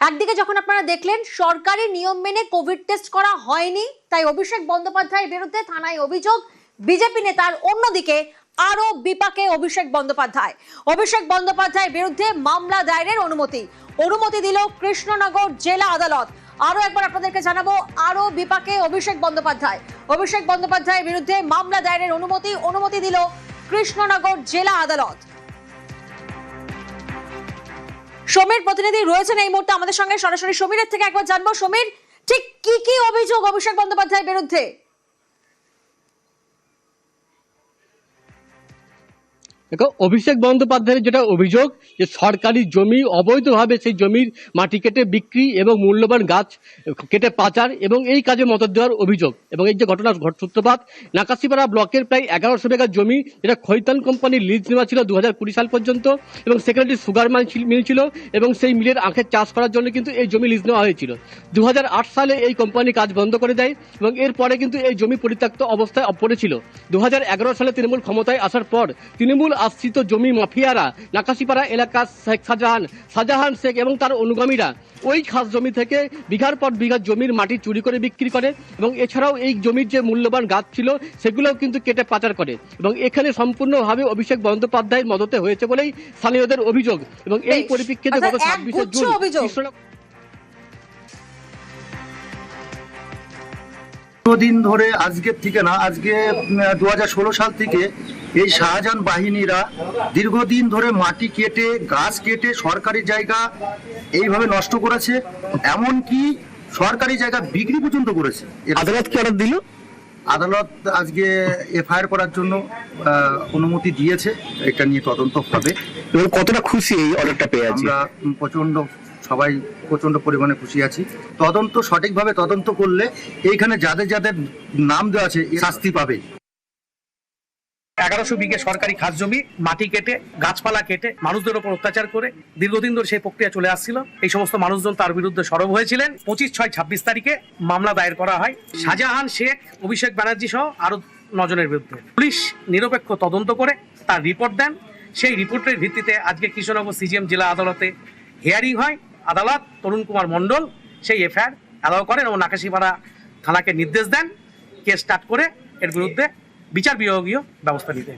একদিকে যখন আপনারা দেখলেন সরকারি নিয়ম মেনে কোভিড টেস্ট করা হয়নি, তাই অভিষেক বন্দ্যোপাধ্যায়ের বিরুদ্ধে থানায় অভিযোগ বিজেপি নেতার। অন্যদিকে আরো বিপাকে অভিষেক বন্দ্যোপাধ্যায়ের বিরুদ্ধে মামলা দায়েরের অনুমতি দিল কৃষ্ণনগর জেলা আদালত। আরো একবার আপনাদেরকে জানাবো, আরো বিপাকে অভিষেক বন্দ্যোপাধ্যায়ের বিরুদ্ধে মামলা দায়েরের অনুমতি দিল কৃষ্ণনগর জেলা আদালত। সমীর প্রতিনিধি রয়েছেন এই মুহূর্তে আমাদের সঙ্গে, সরাসরি সমীরের থেকে একবার জানবো। সমীর, ঠিক কি কি অভিযোগ অভিষেক বন্দ্যোপাধ্যায়ের বিরুদ্ধে? দেখো, অভিষেক বন্দ্যোপাধ্যায়ের যেটা অভিযোগ যে সরকারি জমি অবৈধভাবে সেই জমির মাটি কেটে বিক্রি এবং মূল্যবান গাছ কেটে পাচার এবং এই কাজে মদত দেওয়ার অভিযোগ। এবং এই যে ঘটনার সূত্রপাত, নাকাশিপাড়া ব্লকের প্রায় 1100 বিঘা জমি যেটা খৈতান কোম্পানির লিজ নেওয়া ছিল 2020 সাল পর্যন্ত, এবং সেখানে সুগার মিল ছিল এবং সেই মিলের আখের চাষ করার জন্য কিন্তু এই জমি লিজ নেওয়া হয়েছিল। 2008 সালে এই কোম্পানি কাজ বন্ধ করে দেয় এবং এরপরে কিন্তু এই জমি পরিত্যক্ত অবস্থায় পড়েছিল। 2011 সালে তৃণমূল ক্ষমতায় আসার পর তৃণমূল আশ্রিত জমি মাফিয়ারা নাকাশিপাড়া এলাকার শেখ শাহজাহান শেখ এবং তার অনুগামীরা ওই খাস জমি থেকে বিঘার পর বিঘা জমির মাটি চুরি করে বিক্রি করে এবং এছাড়াও এই জমির যে মূল্যবান গাছ ছিল সেগুলোও কিন্তু কেটে পাচার করে। এবং এখানে সম্পূর্ণভাবে অভিষেক বন্দ্যোপাধ্যায়ের মদতে হয়েছে বলেই স্থানীয়দের অভিযোগ। এবং এই পরিপ্রেক্ষিতে গত 26শে জুন দিন ধরে, আজকের থেকে না, আজকে 2016 সাল থেকে এই শাহজাহান বাহিনীরা দীর্ঘদিন ধরে মাটি কেটে গাছ কেটে সরকারি জায়গা এইভাবে নষ্ট করেছে, এমনকি সরকারি জায়গা বিক্রি পর্যন্ত করেছে। আদালত কি অর্ডার দিল? আদালত আজকে এফআইআর করার জন্য অনুমতি দিয়েছে। এটা নিয়ে তদন্ত হবে। এবং কতটা খুশি এই অর্ডারটা পেয়ে আছি? আমরা সবাই প্রচন্ড পরিমাণে খুশি আছি। তদন্ত সঠিকভাবে তদন্ত করলে এইখানে যাদের যাদের নাম দেওয়া আছে শাস্তি পাবে। 1100 বিঘে সরকারি খাস জমি মাটি কেটে গাছপালা কেটে মানুষদের উপর অত্যাচার করে দীর্ঘদিন ধরে সেই প্রক্রিয়া চলে আসছিল। এই সমস্ত মানুষজন তার বিরুদ্ধে সরব হয়েছিলেন। 25/6/26 তারিখে মামলা দায়ের করা হয় শাহজাহান শেখ, অভিষেক ব্যানার্জি সহ আরো 9 জনের বিরুদ্ধে। পুলিশ নিরপেক্ষ তদন্ত করে তার রিপোর্ট দেন। সেই রিপোর্টের ভিত্তিতে আজকে কৃষ্ণনগর সিজিএম জেলা আদালতে হিয়ারিং হয়। আদালত তরুণ কুমার মণ্ডল সেই এফআইআর অ্যালাউ করেন এবং নাকাশিপাড়া থানাকে নির্দেশ দেন কেস স্টার্ট করে এর বিরুদ্ধে বিচার বিভাগীয় ব্যবস্থা নিতে।